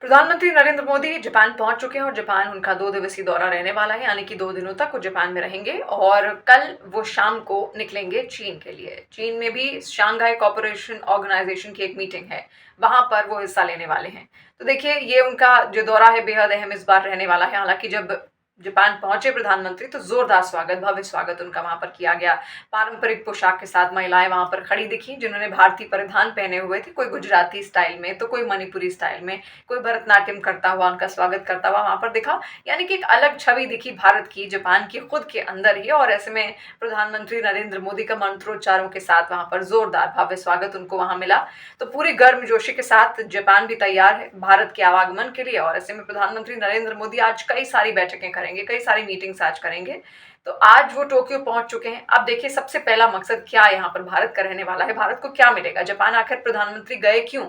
प्रधानमंत्री नरेंद्र मोदी जापान पहुंच चुके हैं और जापान उनका 2 दिवसीय दौरा रहने वाला है, यानी कि 2 दिनों तक वो जापान में रहेंगे और कल वो शाम को निकलेंगे चीन के लिए। चीन में भी शंघाई कोऑपरेशन ऑर्गेनाइजेशन की एक मीटिंग है, वहां पर वो हिस्सा लेने वाले हैं। तो देखिए, ये उनका जो दौरा है बेहद अहम इस बार रहने वाला है। हालांकि जब जापान पहुंचे प्रधानमंत्री तो जोरदार स्वागत, भव्य स्वागत उनका वहां पर किया गया। पारंपरिक पोशाक के साथ महिलाएं वहां पर खड़ी दिखी, जिन्होंने भारतीय परिधान पहने हुए थे, कोई गुजराती स्टाइल में तो कोई मणिपुरी स्टाइल में, कोई भरतनाट्यम करता हुआ उनका स्वागत करता हुआ वहां पर दिखा। यानी कि एक अलग छवि दिखी भारत की जापान की खुद के अंदर ही। और ऐसे में प्रधानमंत्री नरेंद्र मोदी का मंत्रोच्चारों के साथ वहां पर जोरदार भव्य स्वागत उनको वहां मिला। तो पूरी गर्मजोशी के साथ जापान भी तैयार है भारत के आवागमन के लिए। और ऐसे में प्रधानमंत्री नरेंद्र मोदी आज कई सारी बैठकें करेंगे, कई सारी मीटिंग्स आज करेंगे। तो आज वो टोक्यो पहुंच चुके हैं। अब देखिए, सबसे पहला मकसद क्या यहाँ पर भारत का रहने वाला है, भारत को क्या मिलेगा, जापान आखिर प्रधानमंत्री गए क्यों,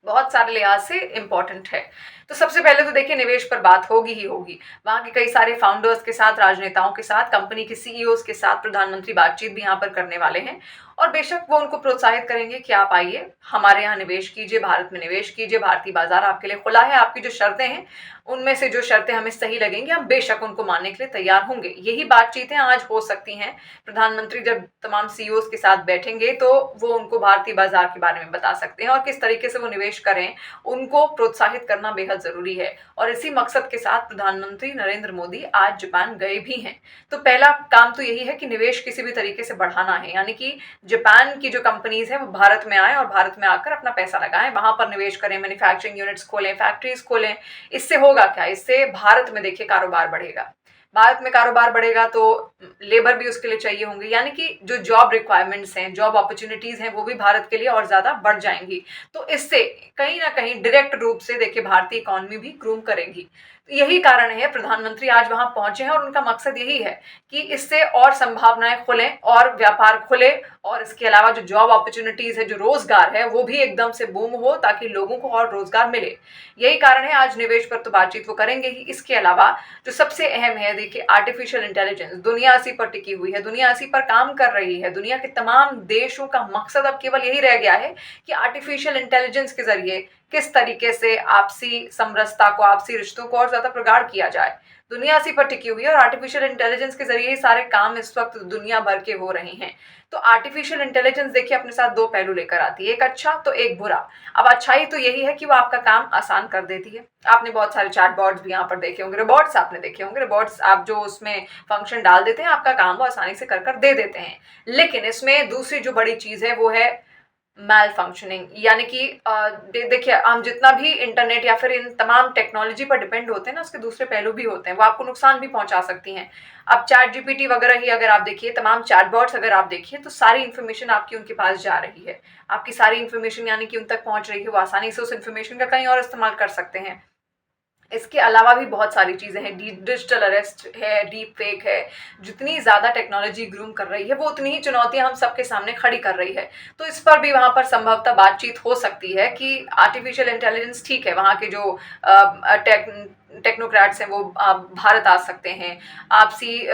बहुत सारे लिहाज से इंपॉर्टेंट है। तो सबसे पहले तो देखिए, निवेश पर बात होगी ही होगी। वहां के कई सारे फाउंडर्स के साथ, राजनेताओं के साथ, कंपनी के सीईओज के साथ प्रधानमंत्री बातचीत भी यहाँ पर करने वाले हैं। और बेशक वो उनको प्रोत्साहित करेंगे कि आप आइए, हमारे यहाँ निवेश कीजिए, भारत में निवेश कीजिए, भारतीय बाजार आपके लिए खुला है। आपकी जो शर्तें हैं उनमें से जो शर्तें हमें सही लगेंगी, हम बेशक उनको मानने के लिए तैयार होंगे। यही बातचीतें आज हो सकती हैं। प्रधानमंत्री जब तमाम सीईओज के साथ बैठेंगे तो वो उनको भारतीय बाजार के बारे में बता सकते हैं और किस तरीके से वो निवेश करें, उनको प्रोत्साहित करना बेहद जरूरी है। और इसी मकसद के साथ प्रधानमंत्री नरेंद्र मोदी आज जापान गए भी हैं। तो पहला काम तो यही है कि निवेश किसी भी तरीके से बढ़ाना है, यानी कि जापान की जो कंपनीज है वो भारत में आए और भारत में आकर अपना पैसा लगाएं, वहां पर निवेश करें, मैन्युफैक्चरिंग यूनिट्स खोलें, फैक्ट्रीज खोलें। इससे होगा क्या, इससे भारत में देखिए कारोबार बढ़ेगा। भारत में कारोबार बढ़ेगा तो लेबर भी उसके लिए चाहिए होंगे, यानी कि जो जॉब रिक्वायरमेंट्स हैं, जॉब अपॉर्चुनिटीज हैं, वो भी भारत के लिए और ज्यादा बढ़ जाएंगी। तो इससे कहीं ना कहीं डायरेक्ट रूप से देखिए भारतीय इकोनॉमी भी ग्रूम करेगी। तो यही कारण है प्रधानमंत्री आज वहां पहुंचे हैं और उनका मकसद यही है कि इससे और संभावनाएं खुलें और व्यापार खुले। और इसके अलावा जो जॉब अपॉर्चुनिटीज है, जो रोजगार है, वो भी एकदम से बूम हो ताकि लोगों को और रोजगार मिले। यही कारण है आज निवेश पर तो बातचीत वो करेंगे ही। इसके अलावा जो सबसे अहम है, देखिए आर्टिफिशियल इंटेलिजेंस, दुनिया इसी पर टिकी हुई है, दुनिया इसी पर काम कर रही है। दुनिया के तमाम देशों का मकसद अब केवल यही रह गया है कि आर्टिफिशियल इंटेलिजेंस के जरिए किस तरीके से आपसी समरसता को, आपसी रिश्तों को और ज्यादा प्रगाढ़ किया जाए। दुनिया इसी पर टिकी हुई है और आर्टिफिशियल इंटेलिजेंस के जरिए ही सारे काम इस वक्त दुनिया भर के हो रहे हैं। तो आर्टिफिशियल इंटेलिजेंस देखिए अपने साथ दो पहलू लेकर आती है, एक अच्छा तो एक बुरा। अब अच्छाई तो यही है कि वो आपका काम आसान कर देती है। आपने बहुत सारे चैटबॉट्स भी यहाँ पर देखे होंगे, रोबोट्स आपने देखे होंगे। रोबोट्स आप जो उसमें फंक्शन डाल देते हैं, आपका काम वो आसानी से कर दे देते हैं। लेकिन इसमें दूसरी जो बड़ी चीज है वो है मैल फंक्शनिंग, यानी कि देखिए, हम जितना भी इंटरनेट या फिर इन तमाम टेक्नोलॉजी पर डिपेंड होते हैं ना, उसके दूसरे पहलू भी होते हैं, वो आपको नुकसान भी पहुंचा सकती हैं। अब चैट जीपीटी वगैरह ही अगर आप देखिए, तमाम चैटबॉट्स अगर आप देखिए, तो सारी इन्फॉर्मेशन आपकी उनके पास जा रही है। आपकी सारी इन्फॉर्मेशन यानी कि उन तक पहुंच रही है, वो आसानी से उस इन्फॉर्मेशन का कहीं और इस्तेमाल कर सकते हैं। इसके अलावा भी बहुत सारी चीज़ें हैं, डिजिटल अरेस्ट है, डीप फेक है। जितनी ज़्यादा टेक्नोलॉजी ग्रूम कर रही है, वो उतनी ही चुनौतियां हम सबके सामने खड़ी कर रही है। तो इस पर भी वहाँ पर संभवतः बातचीत हो सकती है कि आर्टिफिशियल इंटेलिजेंस ठीक है, वहाँ के जो टेक्नोक्रेट्स हैं वो भारत आ सकते हैं, आपसी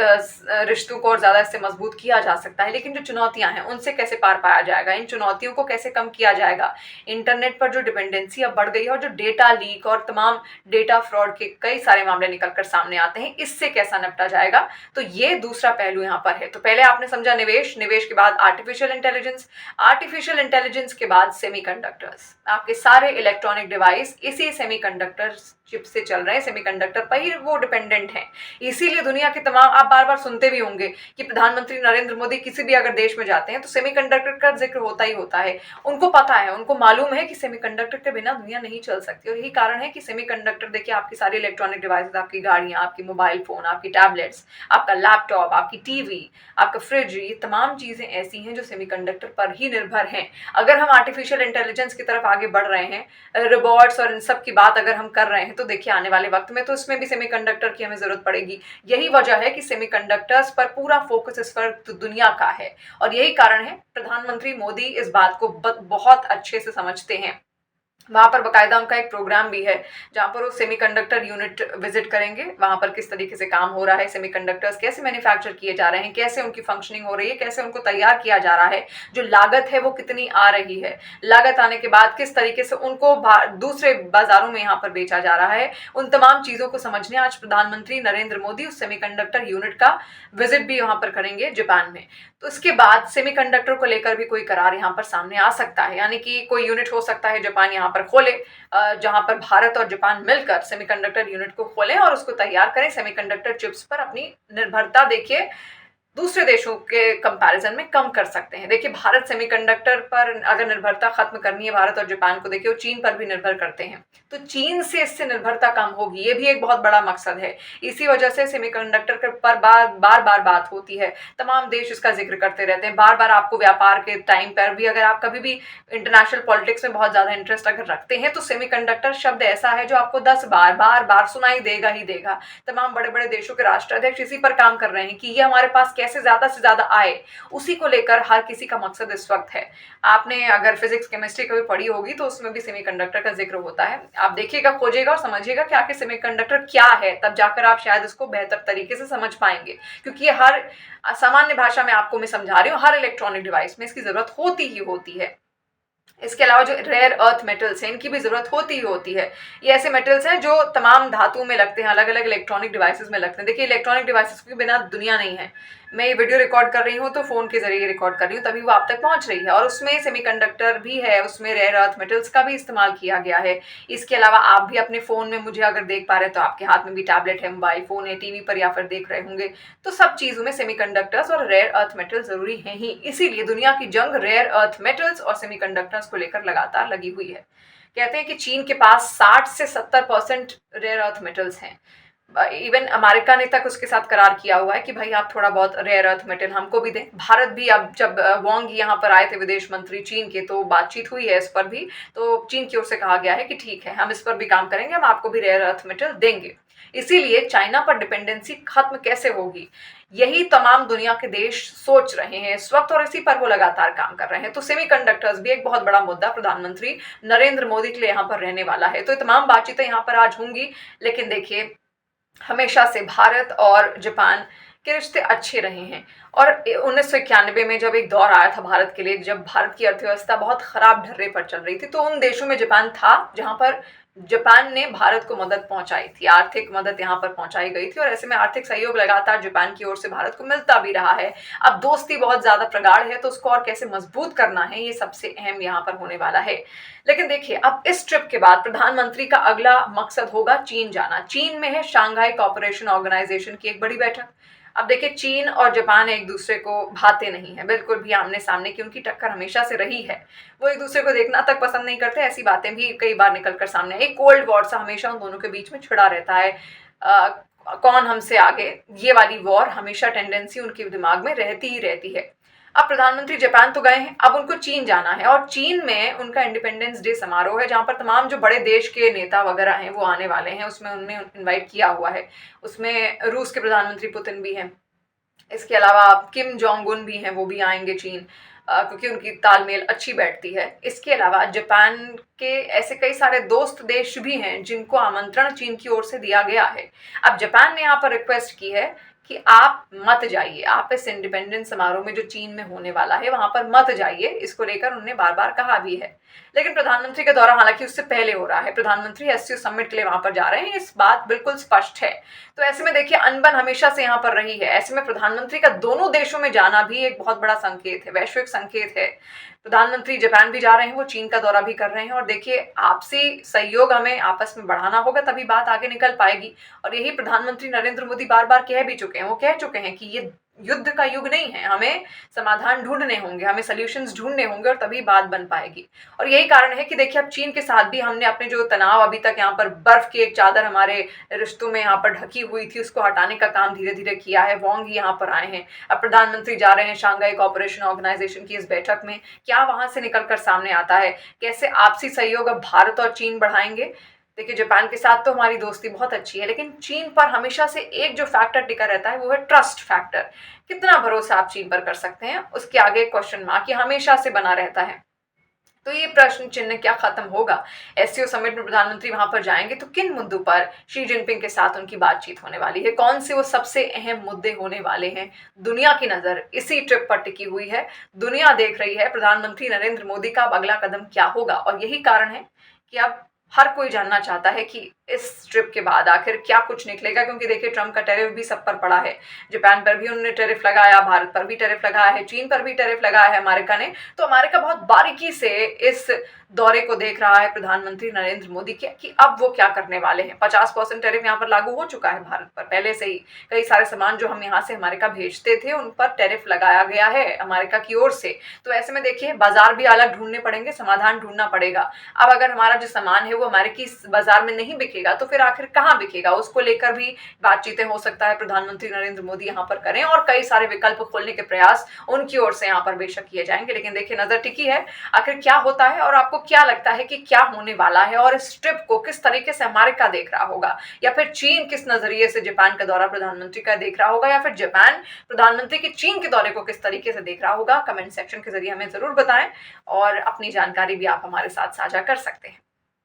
रिश्तों को और ज़्यादा इससे मजबूत किया जा सकता है। लेकिन जो चुनौतियां हैं उनसे कैसे पार पाया जाएगा, इन चुनौतियों को कैसे कम किया जाएगा। इंटरनेट पर जो डिपेंडेंसी अब बढ़ गई है और जो डेटा लीक और तमाम डेटा फ्रॉड के कई सारे मामले निकल कर सामने आते हैं, इससे कैसा निपटा जाएगा, तो ये दूसरा पहलू यहाँ पर है। तो पहले आपने समझा निवेश, निवेश के बाद आर्टिफिशियल इंटेलिजेंस, आर्टिफिशियल इंटेलिजेंस के बाद सेमीकंडक्टर्स। आपके सारे इलेक्ट्रॉनिक डिवाइस इसी सेमीकंडक्टर चिप से चल रहे हैं, सेमीकंडक्टर पर ही वो डिपेंडेंट हैं। इसीलिए दुनिया के तमाम, आप बार बार सुनते भी होंगे कि प्रधानमंत्री नरेंद्र मोदी किसी भी अगर देश में जाते हैं तो सेमीकंडक्टर का जिक्र होता ही होता है। उनको पता है, उनको मालूम है कि सेमीकंडक्टर के बिना दुनिया नहीं चल सकती। और यही कारण है कि सेमीकंडक्टर देखिए, आपकी सारी इलेक्ट्रॉनिक डिवाइसेस, आपकी गाड़ियां, आपकी मोबाइल फोन, आपकी टैबलेट्स, आपका लैपटॉप, आपकी टीवी, आपका फ्रिज, ये तमाम चीजें ऐसी हैं जो सेमीकंडक्टर पर ही निर्भर हैं। अगर हम आर्टिफिशियल इंटेलिजेंस की तरफ आगे बढ़ रहे हैं, रोबोट्स और इन सब की बात अगर हम कर रहे हैं, तो देखिए आने वाले वक्त में तो इसमें भी सेमीकंडक्टर की हमें जरूरत पड़ेगी। यही वजह है कि सेमीकंडक्टर्स पर पूरा फोकस इस वक्त दुनिया का है। और यही कारण है प्रधानमंत्री मोदी इस बात को बहुत अच्छे से समझते हैं। वहाँ पर बाकायदा उनका एक प्रोग्राम भी है जहाँ पर वो सेमीकंडक्टर यूनिट विजिट करेंगे, वहाँ पर किस तरीके से काम हो रहा है, सेमीकंडक्टर्स कैसे मैन्युफैक्चर किए जा रहे हैं, कैसे उनकी फंक्शनिंग हो रही है, कैसे उनको तैयार किया जा रहा है, जो लागत है वो कितनी आ रही है, लागत आने के बाद किस तरीके से उनको दूसरे बाजारों में यहाँ पर बेचा जा रहा है, उन तमाम चीज़ों को समझने आज प्रधानमंत्री नरेंद्र मोदी उस सेमीकंडक्टर यूनिट का विजिट भी यहाँ पर करेंगे जापान में। तो इसके बाद सेमीकंडक्टर को लेकर भी कोई करार यहाँ पर सामने आ सकता है, यानी कि कोई यूनिट हो सकता है जापान यहाँ पर खोले, जहां पर भारत और जापान मिलकर सेमीकंडक्टर यूनिट को खोलें और उसको तैयार करें। सेमीकंडक्टर चिप्स पर अपनी निर्भरता देखिए दूसरे देशों के कंपैरिजन में कम कर सकते हैं। देखिए भारत सेमीकंडक्टर पर अगर निर्भरता खत्म करनी है भारत और जापान को, देखिए वो चीन पर भी निर्भर करते हैं, तो चीन से इससे निर्भरता कम होगी, ये भी एक बहुत बड़ा मकसद है। इसी वजह से सेमीकंडक्टर पर बार बार बात होती है, तमाम देश इसका जिक्र करते रहते हैं बार बार। आपको व्यापार के टाइम पर भी अगर आप कभी भी इंटरनेशनल पॉलिटिक्स में बहुत ज्यादा इंटरेस्ट अगर रखते हैं तो सेमीकंडक्टर शब्द ऐसा है जो आपको 10 बार सुनाई देगा ही देगा। तमाम बड़े बड़े देशों के राष्ट्राध्यक्ष इसी पर काम कर रहे हैं कि ये हमारे पास कैसे ज्यादा से ज्यादा आए, उसी को लेकर हर किसी का मकसद इस वक्त है। आपने अगर फिजिक्स केमिस्ट्री कभी पढ़ी होगी तो उसमें भी सेमीकंडक्टर का जिक्र होता है, आप देखिएगा, खोजिएगा और समझिएगा कि आखिर सेमीकंडक्टर क्या है, तब जाकर आप शायद इसको बेहतर तरीके से समझ पाएंगे। क्योंकि ये हर सामान्य भाषा में आपको मैं समझा रही हूँ, हर इलेक्ट्रॉनिक डिवाइस में इसकी जरूरत होती ही होती है। इसके अलावा जो रेयर अर्थ मेटल्स हैं इनकी भी जरूरत होती ही होती है। ये ऐसे मेटल्स हैं जो तमाम धातुओं में लगते हैं, अलग अलग इलेक्ट्रॉनिक डिवाइसेस में लगते हैं। देखिए इलेक्ट्रॉनिक डिवाइसेस के बिना दुनिया नहीं है। मैं ये वीडियो रिकॉर्ड कर रही हूँ तो फोन के जरिए रिकॉर्ड कर रही हूँ, तभी वो आप तक पहुंच रही है, और उसमें सेमीकंडक्टर भी है, उसमें रेयर अर्थ मेटल्स का भी इस्तेमाल किया गया है। इसके अलावा आप भी अपने फोन में मुझे अगर देख पा रहे हैं तो आपके हाथ में भी टैबलेट है, मोबाइल फोन है, टीवी पर या फिर देख रहे होंगे, तो सब चीजों में सेमीकंडक्टर्स और रेयर अर्थ मेटल्स जरूरी हैं ही। इसीलिए दुनिया की जंग रेयर अर्थ मेटल्स और सेमीकंडक्टर्स को लेकर लगातार लगी हुई है। कहते हैं कि चीन के पास 60 से 70% रेयर अर्थ मेटल्स हैं। इवन अमेरिका ने तक उसके साथ करार किया हुआ है कि भाई आप थोड़ा बहुत रेयर अर्थ मेटल हमको भी दें। भारत भी, अब जब वांग यहाँ पर आए थे विदेश मंत्री चीन के, तो बातचीत हुई है इस पर भी, तो चीन की ओर से कहा गया है कि ठीक है हम इस पर भी काम करेंगे, हम आपको भी रेयर अर्थ मेटल देंगे। इसीलिए चाइना पर डिपेंडेंसी खत्म कैसे होगी, यही तमाम दुनिया के देश सोच रहे हैं इस वक्त, और इसी पर वो लगातार काम कर रहे हैं। तो सेमीकंडक्टर्स भी एक बहुत बड़ा मुद्दा प्रधानमंत्री नरेंद्र मोदी के लिए यहाँ पर रहने वाला है। तो ये तमाम बातचीतें यहाँ पर आज होंगी। लेकिन देखिए हमेशा से भारत और जापान के रिश्ते अच्छे रहे हैं, और 1991 में जब एक दौर आया था भारत के लिए, जब भारत की अर्थव्यवस्था बहुत खराब ढर्रे पर चल रही थी, तो उन देशों में जापान था जहां पर जापान ने भारत को मदद पहुंचाई थी, आर्थिक मदद यहाँ पर पहुंचाई गई थी, और ऐसे में आर्थिक सहयोग लगातार जापान की ओर से भारत को मिलता भी रहा है। अब दोस्ती बहुत ज्यादा प्रगाढ़ है तो उसको और कैसे मजबूत करना है, ये सबसे अहम यहाँ पर होने वाला है। लेकिन देखिए अब इस ट्रिप के बाद प्रधानमंत्री का अगला मकसद होगा चीन जाना। चीन में है शांघाई कोऑपरेशन ऑर्गेनाइजेशन की एक बड़ी बैठक। अब देखिए चीन और जापान एक दूसरे को भाते नहीं है बिल्कुल भी, आमने सामने की उनकी टक्कर हमेशा से रही है। वो एक दूसरे को देखना तक पसंद नहीं करते, ऐसी बातें भी कई बार निकलकर सामने। एक कोल्ड वॉर सा हमेशा उन दोनों के बीच में छिड़ा रहता है, कौन हमसे आगे, ये वाली वॉर हमेशा टेंडेंसी उनके दिमाग में रहती ही रहती है। अब प्रधानमंत्री जापान तो गए हैं, अब उनको चीन जाना है, और चीन में उनका इंडिपेंडेंस डे समारोह है जहां पर तमाम जो बड़े देश के नेता वगैरह हैं वो आने वाले हैं। उसमें उन्हें इनवाइट किया हुआ है, उसमें रूस के प्रधानमंत्री पुतिन भी हैं, इसके अलावा किम जोंग उन भी हैं, वो भी आएंगे चीन, क्योंकि उनकी तालमेल अच्छी बैठती है। इसके अलावा जापान के ऐसे कई सारे दोस्त देश भी हैं जिनको आमंत्रण चीन की ओर से दिया गया है। अब जापान ने यहाँ पर रिक्वेस्ट की है कि आप मत जाइए, आप इस इंडिपेंडेंस समारोह में जो चीन में होने वाला है वहां पर मत जाइए, इसको लेकर उन्होंने बार बार कहा भी है। लेकिन प्रधानमंत्री का दौरा हालांकि उससे पहले हो रहा है, प्रधानमंत्री एससीओ समिट के लिए वहां पर जा रहे हैं, इस बात बिल्कुल स्पष्ट है। तो ऐसे में देखिए अनबन हमेशा से यहाँ पर रही है, ऐसे में प्रधानमंत्री का दोनों देशों में जाना भी एक बहुत बड़ा संकेत है, वैश्विक संकेत है। प्रधानमंत्री जापान भी जा रहे हैं, वो चीन का दौरा भी कर रहे हैं, और देखिए आपसी सहयोग हमें आपस में बढ़ाना होगा, तभी बात आगे निकल पाएगी। और यही प्रधानमंत्री नरेंद्र मोदी बार बार कह भी चुके हैं, वो कह चुके हैं कि ये युद्ध का युग नहीं है, हमें समाधान ढूंढने होंगे, हमें सॉल्यूशंस ढूंढने होंगे, और तभी बात बन पाएगी। और यही कारण है कि देखिए अब चीन के साथ भी हमने अपने जो तनाव अभी तक यहाँ पर बर्फ की एक चादर हमारे रिश्तों में यहाँ पर ढकी हुई थी, उसको हटाने का काम धीरे धीरे किया है। वांग ही यहाँ पर आए हैं, अब प्रधानमंत्री जा रहे हैं शांघाई कोऑपरेशन ऑर्गेनाइजेशन की इस बैठक में, क्या वहां से निकलकर सामने आता है, कैसे आपसी सहयोग अब भारत और चीन बढ़ाएंगे। देखिए जापान के साथ तो हमारी दोस्ती बहुत अच्छी है, लेकिन चीन पर हमेशा से एक जो फैक्टर टिका रहता है वो है ट्रस्ट फैक्टर। कितना भरोसा आप चीन पर कर सकते हैं, उसके आगे क्वेश्चन मार्क ये हमेशा से बना रहता है। तो ये प्रश्न चिन्ह क्या खत्म होगा? एससीओ समिट में प्रधानमंत्री वहां पर जाएंगे तो किन मुद्दों पर शी जिनपिंग के साथ उनकी बातचीत होने वाली है? कौन से वो सबसे अहम मुद्दे होने वाले हैं? दुनिया की नजर इसी ट्रिप पर टिकी हुई है। दुनिया देख रही है प्रधानमंत्री नरेंद्र मोदी का अब अगला कदम क्या होगा, और यही कारण है कि अब हर कोई जानना चाहता है कि इस ट्रिप के बाद आखिर क्या कुछ निकलेगा। क्योंकि देखिए, ट्रंप का टैरिफ भी सब पर पड़ा है। जापान पर भी उन्होंने टैरिफ लगाया, भारत पर भी टैरिफ लगाया है, चीन पर भी टैरिफ लगाया है अमेरिका ने। तो अमेरिका बहुत बारीकी से इस दौरे को देख रहा है प्रधानमंत्री नरेंद्र मोदी के कि अब वो क्या करने वाले हैं। 50% टैरिफ यहाँ पर लागू हो चुका है भारत पर पहले से ही। कई सारे सामान जो हम यहाँ से अमेरिका भेजते थे उन पर टैरिफ लगाया गया है अमेरिका की ओर से। तो ऐसे में देखिए, बाजार भी अलग ढूंढने पड़ेंगे, समाधान ढूंढना पड़ेगा। अब अगर हमारा जो सामान है वो अमेरिकी बाजार में नहीं बिकेगा तो फिर आखिर कहाँ बिकेगा, उसको लेकर भी बातचीतें हो सकता है प्रधानमंत्री नरेंद्र मोदी यहाँ पर करें, और कई सारे विकल्प खोलने के प्रयास उनकी ओर से यहाँ पर बेशक किए जाएंगे। लेकिन देखिए, नजर टिकी है आखिर क्या होता है, और आपको क्या लगता है कि क्या होने वाला है, और इस ट्रिप को किस तरीके से अमेरिका देख रहा होगा, या फिर चीन किस नजरिए से जापान का दौरा प्रधानमंत्री का देख रहा होगा, या फिर जापान प्रधानमंत्री के चीन के दौरे को किस तरीके से देख रहा होगा? कमेंट सेक्शन के जरिए हमें जरूर बताएं, और अपनी जानकारी भी आप हमारे साथ साझा कर सकते हैं।